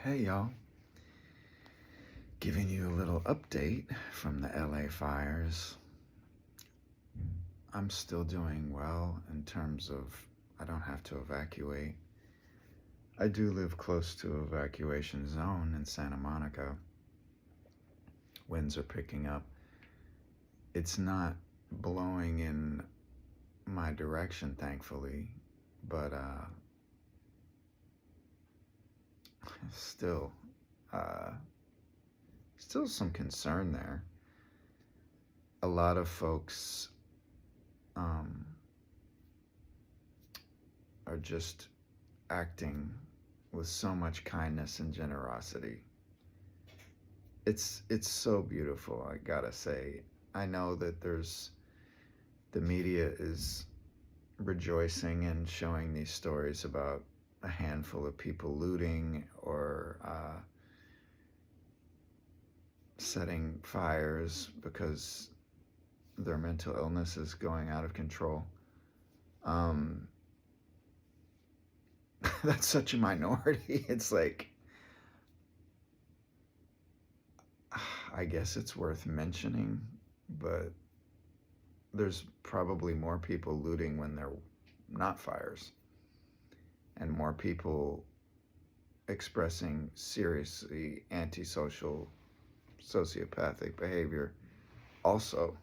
Hey y'all, giving you a little update from the LA fires. I'm still doing well in terms of I don't have to evacuate. I do live close to evacuation zone in Santa Monica. Winds are picking up. It's not blowing in my direction, thankfully, but still, uh, still some concern there. A lot of folks um, are just acting with so much kindness and generosity. It's so beautiful, I gotta say. I know that the media is rejoicing and showing these stories about a handful of people looting or setting fires because their mental illness is going out of control. Um, that's such a minority. It's like, I guess it's worth mentioning, but there's probably more people looting when they're not fires, and more people expressing seriously antisocial, sociopathic behavior also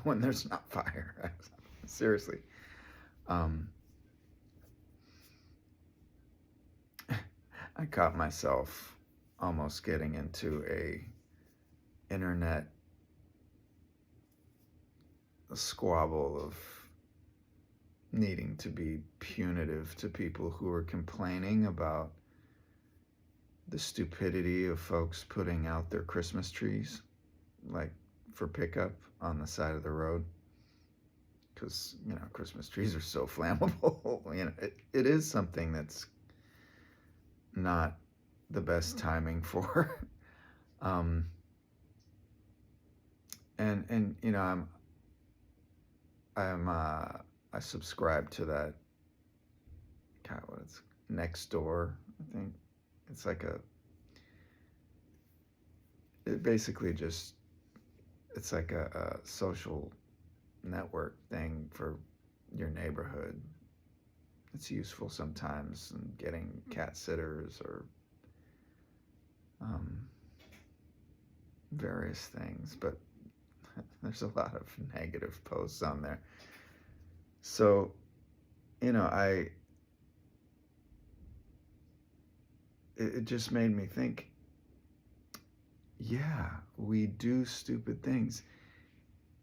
when there's not fire. Seriously. Um, I caught myself almost getting into a internet squabble of needing to be punitive to people who are complaining about the stupidity of folks putting out their Christmas trees, like for pickup on the side of the road. Because, Christmas trees are so flammable. It is something that's not the best timing for. um, and I subscribe to that. God, what it's next door. I think it's like it basically just it's like a social network thing for your neighborhood. It's useful sometimes in getting cat sitters or various things, but there's a lot of negative posts on there. So, it just made me think, yeah, we do stupid things.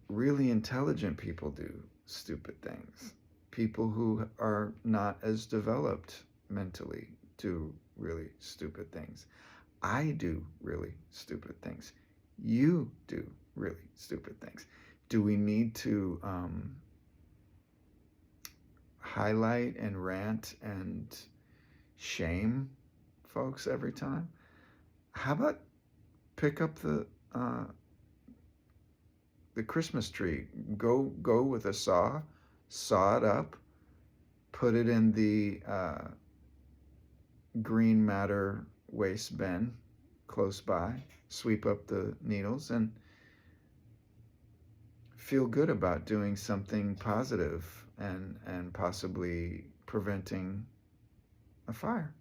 Really intelligent people do stupid things. People who are not as developed mentally do really stupid things. I do really stupid things. You do really stupid things. Do we need to highlight and rant and shame folks every time? How about pick up the Christmas tree? Go with a saw it up, put it in the green matter waste bin close by, sweep up the needles, and feel good about doing something positive and possibly preventing a fire.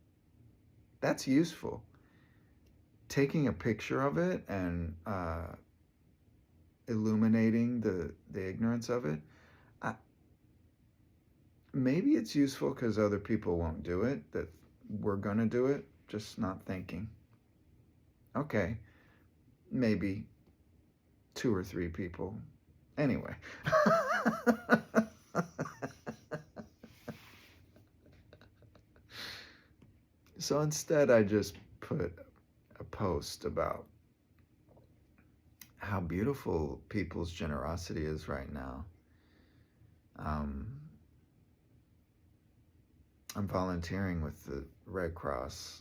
That's useful. Taking a picture of it and illuminating the ignorance of it, maybe it's useful because other people won't do it, that we're going to do it, just not thinking. Okay, maybe 2 or 3 people. Anyway. So instead, I just put a post about how beautiful people's generosity is right now. I'm volunteering with the Red Cross,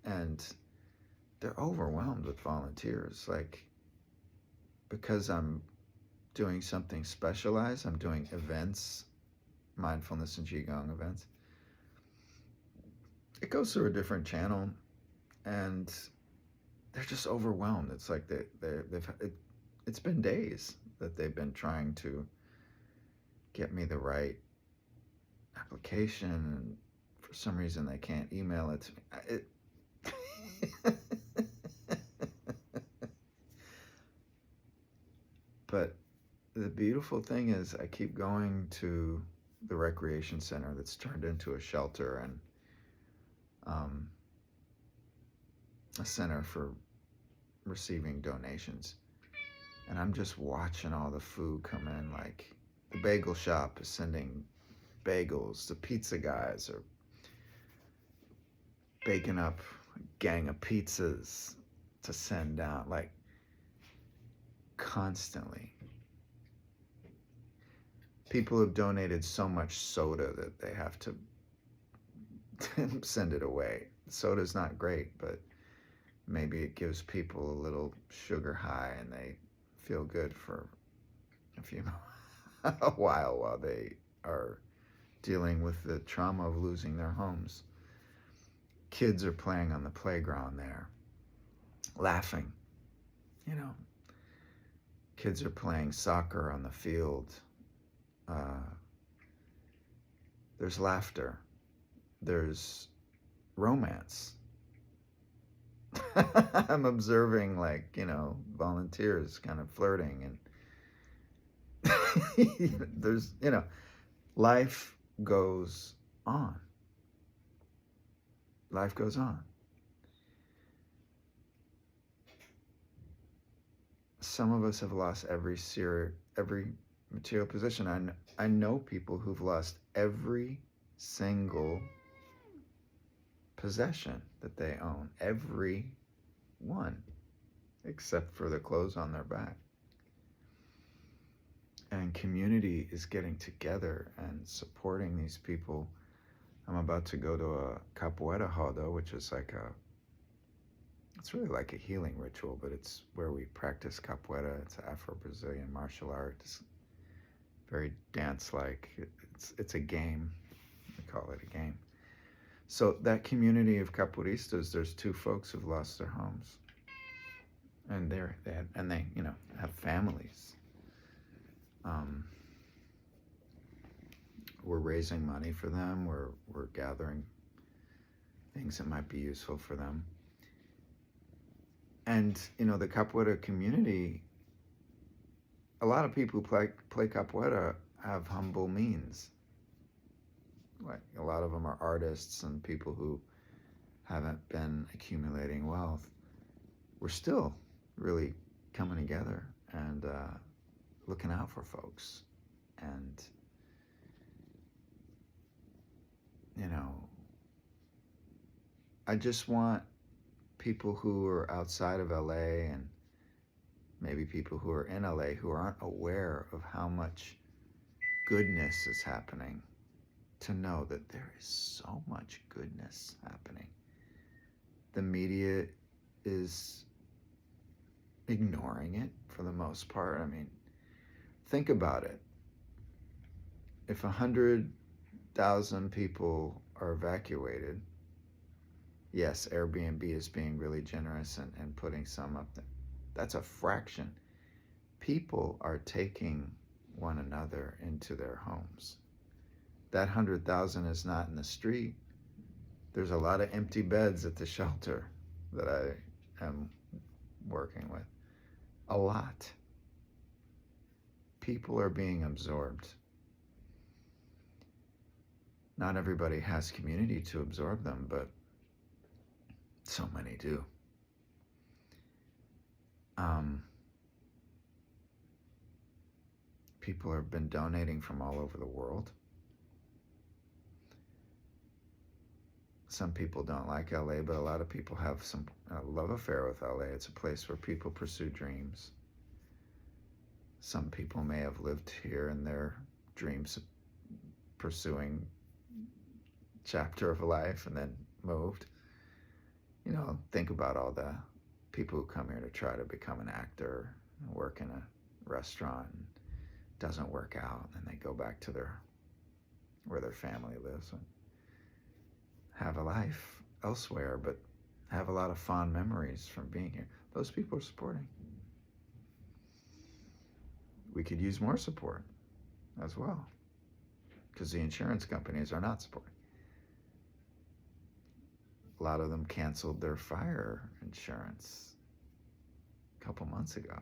and they're overwhelmed with volunteers. Like, because I'm doing something specialized, I'm doing events, mindfulness and Qigong events. It goes through a different channel. and they're just overwhelmed. It's like it's been days that they've been trying to get me the right application, and for some reason they can't email it to me. But the beautiful thing is I keep going to the recreation center that's turned into a shelter and um, a center for receiving donations. And I'm just watching all the food come in. Like the bagel shop is sending bagels. The pizza guys are baking up a gang of pizzas to send down, like constantly. People have donated so much soda that they have to send it away. Soda's not great, but maybe it gives people a little sugar high and they feel good for a while they are dealing with the trauma of losing their homes. Kids are playing on the playground there, laughing. Kids are playing soccer on the field. There's laughter. There's romance. I'm observing, volunteers kind of flirting, and there's, life goes on. Life goes on. Some of us have lost every material possession. I know people who've lost every single possession that they own, every one, except for the clothes on their back. And community is getting together and supporting these people. I'm about to go to a capoeira roda, which is it's really like a healing ritual, but it's where we practice capoeira. It's an Afro-Brazilian martial art. It's very dance-like. It's a game. We call it a game. So that community of capoeiristas, there's 2 folks who've lost their homes, and they have families. We're raising money for them. We're gathering things that might be useful for them. And the capoeira community, a lot of people who play capoeira have humble means. Like a lot of them are artists and people who haven't been accumulating wealth. We're still really coming together and looking out for folks. And I just want people who are outside of LA and maybe people who are in LA who aren't aware of how much goodness is happening to know that there is so much goodness happening. The media is ignoring it for the most part. I mean, think about it. If 100,000 people are evacuated, yes, Airbnb is being really generous and putting some up there. That's a fraction. People are taking one another into their homes. That 100,000 is not in the street. There's a lot of empty beds at the shelter that I am working with. A lot. People are being absorbed. Not everybody has community to absorb them, but so many do. People have been donating from all over the world. Some people don't like LA, but a lot of people have some love affair with LA. It's a place where people pursue dreams. Some people may have lived here in their dreams, pursuing chapter of life and then moved. Think about all the people who come here to try to become an actor, work in a restaurant, and doesn't work out, and they go back to where their family lives and have a life elsewhere. But have a lot of fond memories from being here. Those people are supporting. We could use more support as well because the insurance companies are not supporting. A lot of them canceled their fire insurance a couple months ago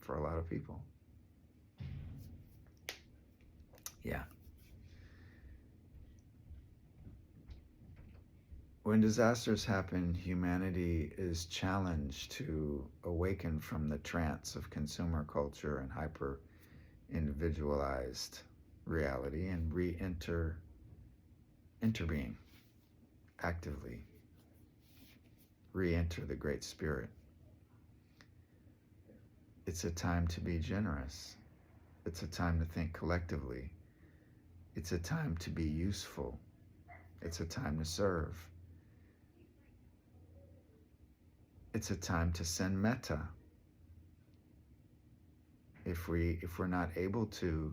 for a lot of people. Yeah. When disasters happen, humanity is challenged to awaken from the trance of consumer culture and hyper individualized reality and re-enter interbeing actively, re-enter the Great Spirit. It's a time to be generous. It's a time to think collectively. It's a time to be useful. It's a time to serve. It's a time to send metta. If we're not able to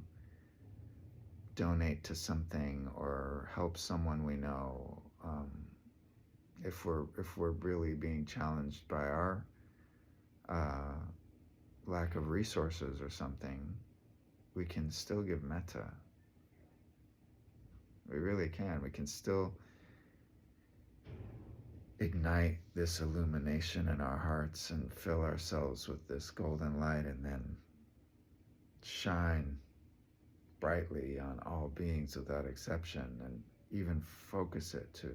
donate to something or help someone we know, if we're really being challenged by our lack of resources or something, we can still give metta. We really can. We can still ignite this illumination in our hearts and fill ourselves with this golden light and then shine brightly on all beings without exception, and even focus it to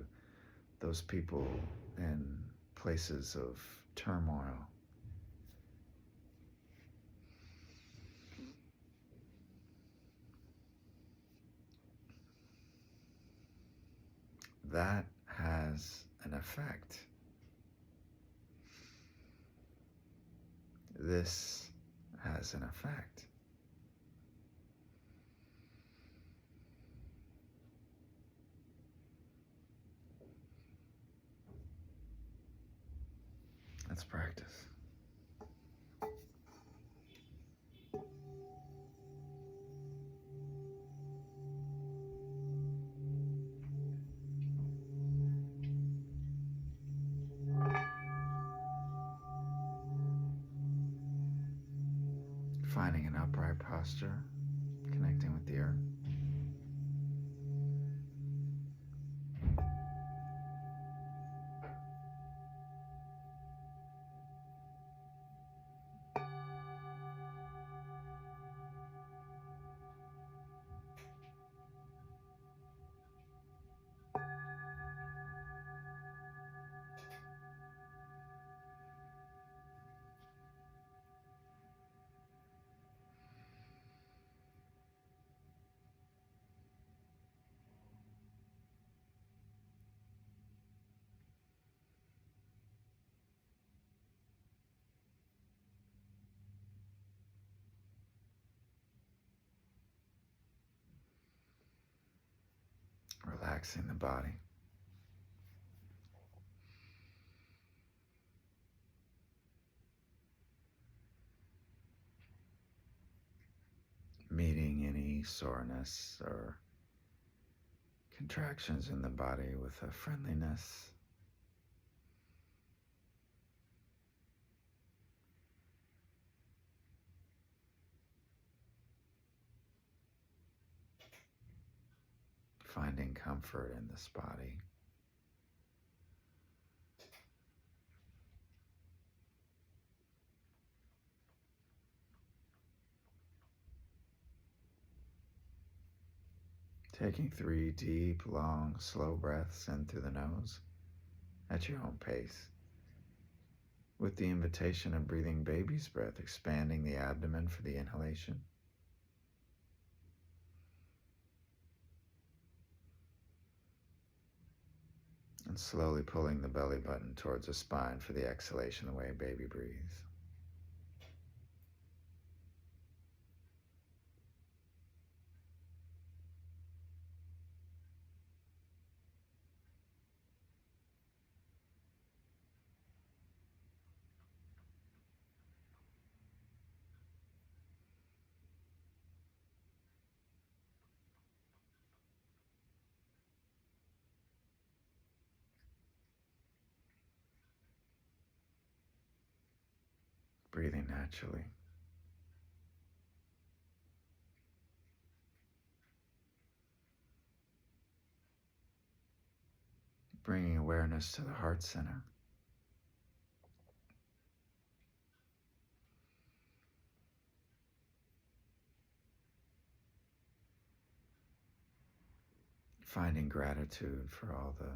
those people in places of turmoil. That has an effect. This has an effect. Let's practice. Finding an upright posture, connecting with the earth. Relaxing the body. Meeting any soreness or contractions in the body with a friendliness. Finding comfort in this body. Taking 3 deep, long, slow breaths in through the nose at your own pace, with the invitation of breathing baby's breath, expanding the abdomen for the inhalation. And slowly pulling the belly button towards the spine for the exhalation, the way baby breathes. breathing naturally. Bringing awareness to the heart center. Finding gratitude for all the,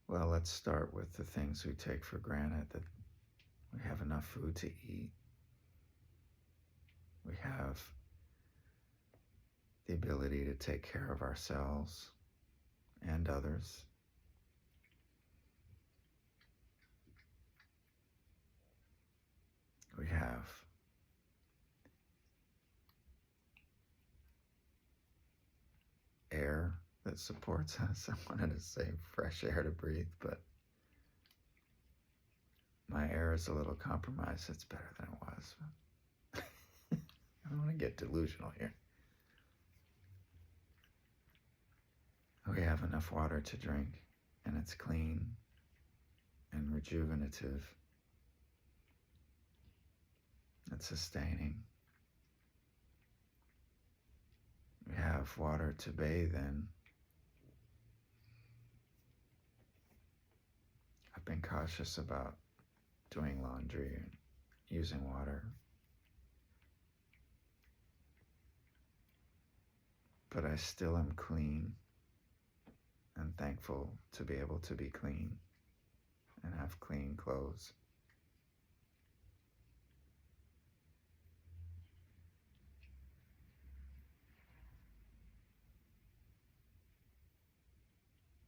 well, let's start with the things we take for granted, that we have enough food to eat. We have the ability to take care of ourselves and others. We have air that supports us. I wanted to say fresh air to breathe, but my air is a little compromised. It's better than it was. I don't want to get delusional here. We have enough water to drink, and it's clean and rejuvenative and sustaining. We have water to bathe in. I've been cautious about doing laundry and using water, but I still am clean and thankful to be able to be clean and have clean clothes.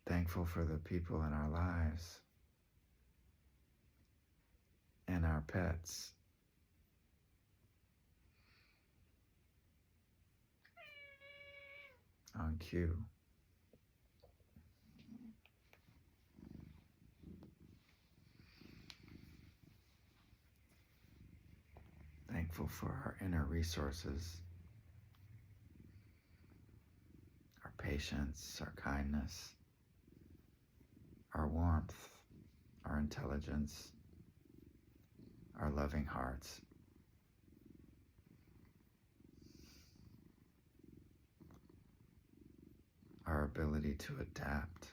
Thankful for the people in our lives and our pets. On cue. Thankful for our inner resources, our patience, our kindness, our warmth, our intelligence, our loving hearts. Our ability to adapt.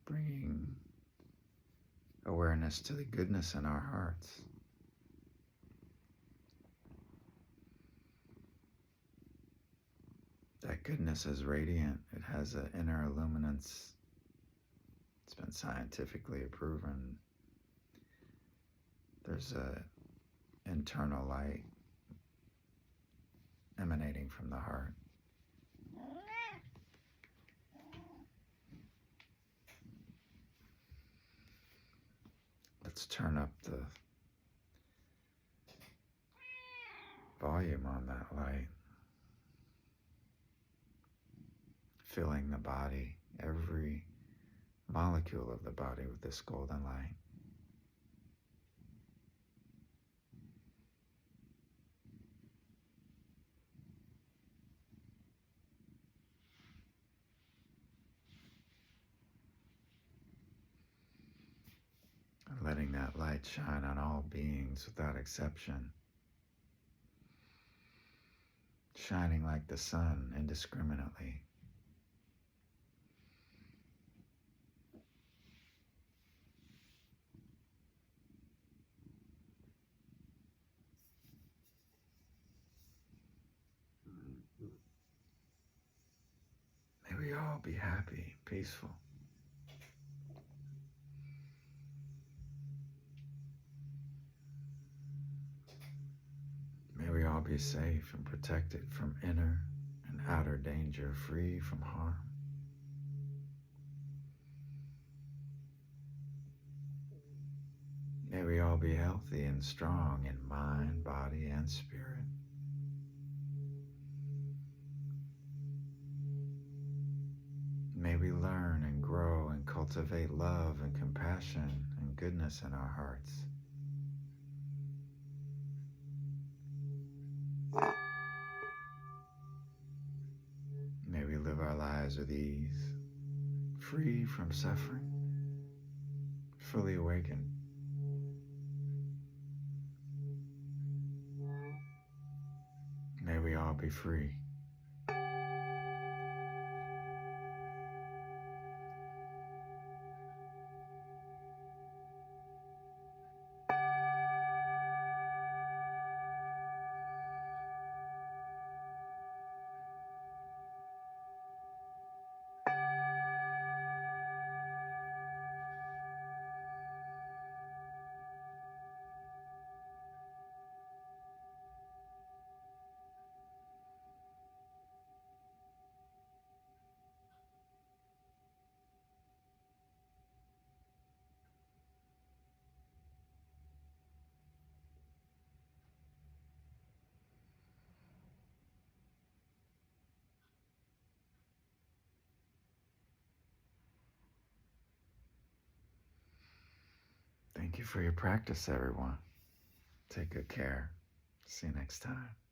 Bringing awareness to the goodness in our hearts. That goodness is radiant. It has an inner illuminance. It's been scientifically proven. There's an internal light emanating from the heart. Let's turn up the volume on that light, filling the body, every molecule of the body with this golden light. Letting that light shine on all beings without exception, shining like the sun indiscriminately. May we all be happy, peaceful. May we all be safe and protected from inner and outer danger, free from harm. May we all be healthy and strong in mind, body, and spirit. May we learn and grow and cultivate love and compassion and goodness in our hearts. May we live our lives with ease, free from suffering, fully awakened. May we all be free. Thank you for your practice, everyone. Take good care. See you next time.